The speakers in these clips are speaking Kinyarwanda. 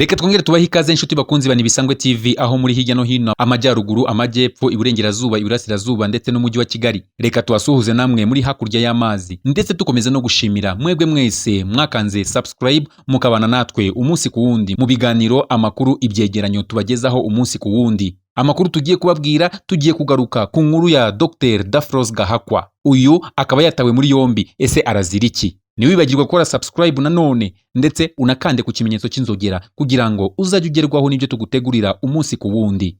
Reka twongere tubahe ikaze inshuti bakunzi bani Bisangwe TV aho muri hirya no hino amajyaruguru, amajyepfo, iburengerazuba, iburasirazuba ndetse n'umujyi wa Kigali. Reka tubasuhuze namwe muri hakurya y'amazi ndetse tukomeza no gushimira mwebwe mwese mwakanze subscribe mukabana natwe umunsi ku wundi mu biganiro, amakuru, ibyegeranyo tubagezaho umunsi ku wundi. Amakuru tugiye kubabwira, tugiye kugaruka ku nkuru ya Dr Daphrose Gahakwa. Uyu akaba yatawe muri yombi, ese arazira iki? Ntiwibagirwe gukora subscribe nanone ndetse unakande ku kimenyetso cy'inzogera kugira ngo uzajye ugerwaho n'ibyo tugutegurira umunsi ku wundi.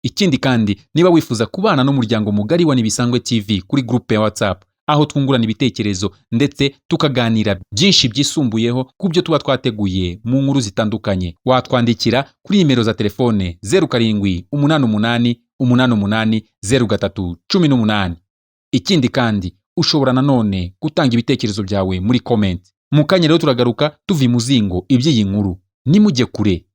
Ikindi kandi, niba wifuza kubana n'umuryango mugari wa Nibisangwe TV kuri groupe ya WhatsApp, aho twungurana ibitekerezo ndetse tukaganira byinshi byisumbuyeho ku byo tuba twateguye mu nkuru zitandukanye, watwandikira kuri nimero za telefone 0788880318. Ikindi kandi, ushobora nanone gutanga ibitekerezo byawe muri comment. Mukanya rero turagaruka tuvi muzingo iby'iyi nkuru, nimujye kure.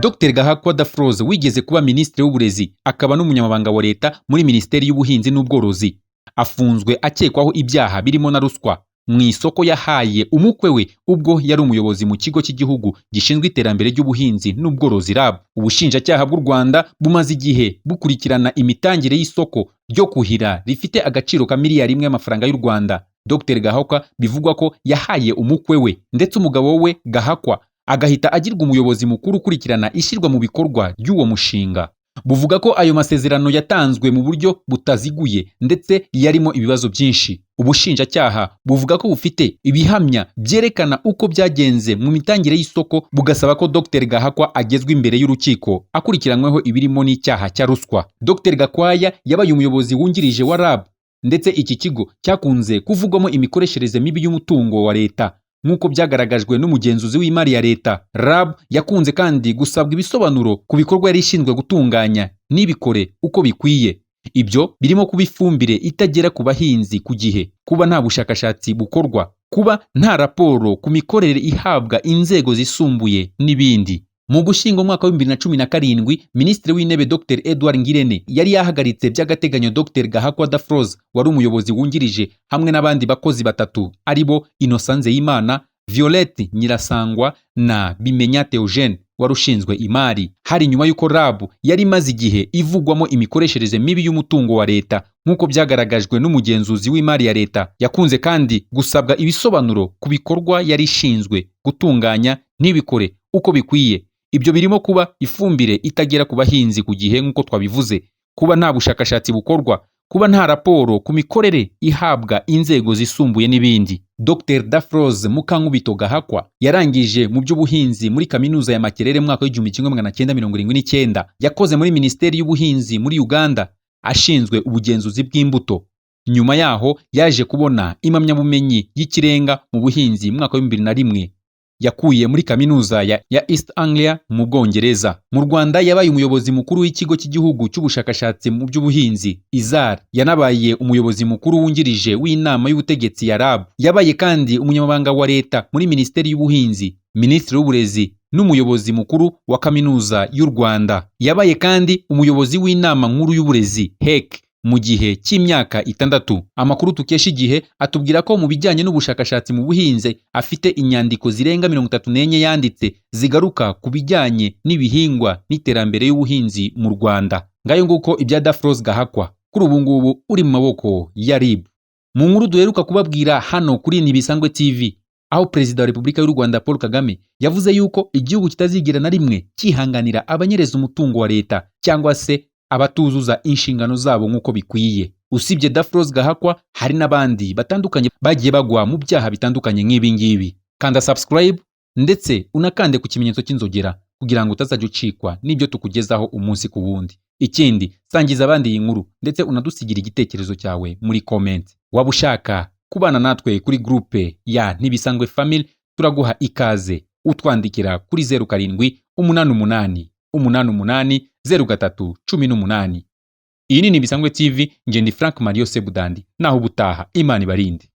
Dr Gahakwa Daphrose wigeze kuba Minisitiri w'Uburezi akaba n'umunyamabanga wa leta muri Minisiteri y'Ubuhinzi n'Ubworozi, afunzwe akekwaho ibyaha birimo na ruswa mu isoko yahaye umukwe we ubwo yari umuyobozi mu kigo cy'igihugu gishinzwe iterambere ry'ubuhinzi n'ubworozi RAB. Ubushinjacyaha bw'u Rwanda bumaze igihe bukurikirana imitangire y'isoko ryo kuhira rifite agaciro ka miliyari imwe y'amafaranga y'u Rwanda. Dr Gahakwa bivugwa ko yahaye umukwe we ndetse umugabo we Gahakwa agahita agirwa umuyobozi mukuru ukurikirana ishyirwa mu bikorwa ry'uwo mushinga. Buvuga ko ayo masezerano yatanzwe mu buryo butaziguye ndetse yarimo ibibazo byinshi. Ubushinjacyaha buvuga ko bufite ibihamya byerekana uko byagenze mu mitangire y'isoko, bugasaba ko Dr Gahakwa agezwa imbere y'urukiko akurikiranyweho ibirimo n'icyaha cya ruswa. Dr Gakwaya yabaye umuyobozi wungirije wa RAB ndetse iki kigo cyakunze kuvugwamo imikoreshereze mibi y'umutungo wa leta nk'uko byagaragajwe n'umugenzuzi w'imari ya leta. RAB yakunze kandi gusabwa ibisobanuro ku bikorwa yari ishinzwe gutunganya n'ibikore uko bikwiye. Ibyo birimo kuba ifumbire itagera ku bahinzi ku gihe, kuba nta bushakashatsi bukorwa, kuba nta raporo ku mikorere ihabwa inzego zisumbuye n'ibindi. Mu Gushyingo umwaka wa 2017, Minisitiri w'Intebe Dr Edouard Ngirente yari yahagaritse by'agateganyo Dr Gahakwa Daphrose wari umuyobozi wungirije hamwe n'abandi bakozi batatu aribo Innocent Nzeyimana, Violette Nyirasangwa na Bimenya Theogene wari ushinzwe imari. Hari nyuma y'uko RAB yari imaze igihe ivugwamo imikoreshereze mibi y'umutungo wa leta nk'uko byagaragajwe n'umugenzuzi w'imari ya leta. Yakunze kandi gusabwa ibisobanuro ku bikorwa yari ishinzwe gutunganya n'ibikore uko bikwiye. Ibyo birimo kuba ifumbire itagera ku bahinzi ku gihe nk'uko twabivuze, kuba nta bushakashatsi bukorwa, kuba nta raporo ku mikorere ihabwa inzego zisumbuye n'ibindi. Dr Daphrose Mukankubito Gahakwa yarangije mu by'ubuhinzi muri kaminuza ya Makerere mu mwaka w'1979. Yakoze muri Minisiteri y'Ubuhinzi muri Uganda ashinzwe ubugenzuzi bw'imbuto. Nyuma yaho yaje kubona impamyabumenyi y'ikirenga mu buhinzi mu mwaka wa 2001 yakuye muri kaminuza ya East Anglia mu Bwongereza. Mu Rwanda yabaye umuyobozi mukuru w'ikigo cy'igihugu cy'ubushakashatsi mu by'ubuhinzi IZAR. Yanabaye umuyobozi mukuru wungirije w'inama y'ubutegetsi ya RAB. Yabaye kandi umunyamabanga wa leta muri Minisiteri y'Ubuhinzi, Minisitiri w'Uburezi n'umuyobozi mukuru wa Kaminuza y'u Rwanda. Yabaye kandi umuyobozi w'inama nkuru y'uburezi HEC mu gihe cy'imyaka 6. Amakuru tukesha igihe atubwira ko mu bijyanye n'ubushakashatsi mu buhinzi afite inyandiko zirenga 34 yanditse zigaruka ku bijyanye n'ibihingwa n'iterambere y'ubuhinzi mu Rwanda. Ngayo nguko ibya Daphrose Gahakwa kuri ubu ngubu uri mu maboko ya RIB. Mu nkuru duheruka kubabwira hano kuri Nibisangwe TV, aho Perezida wa Repubulika y'u Rwanda Paul Kagame yavuze yuko igihugu kitazigera na rimwe cyihanganira abanyereza umutungo wa leta cyangwa se abatuzuza inshingano zabo nk'uko bikwiye. Usibye Daphrose Gahakwa, hari n'abandi batandukanye bagiye bagwa mu byaha bitandukanye nk'ibi ngibi. Kanda subscribe ndetse unakande ku kimenyetso cy'inzogera kugira ngo utazajya ucikwa n'ibyo tukugezaho umunsi ku wundi. Ikindi, sangiza abandi iyi nkuru ndetse unadusigira igitekerezo cyawe muri comment. Waba ushaka kubana natwe kuri groupe ya Nibisangwe Family, turaguha ikaze. Utwandikira kuri 0788880318. Iyi ni Nibisangwe TV, nje ndi Frank Mario Sebudandi. Naho ubutaha, Imana ibarinde.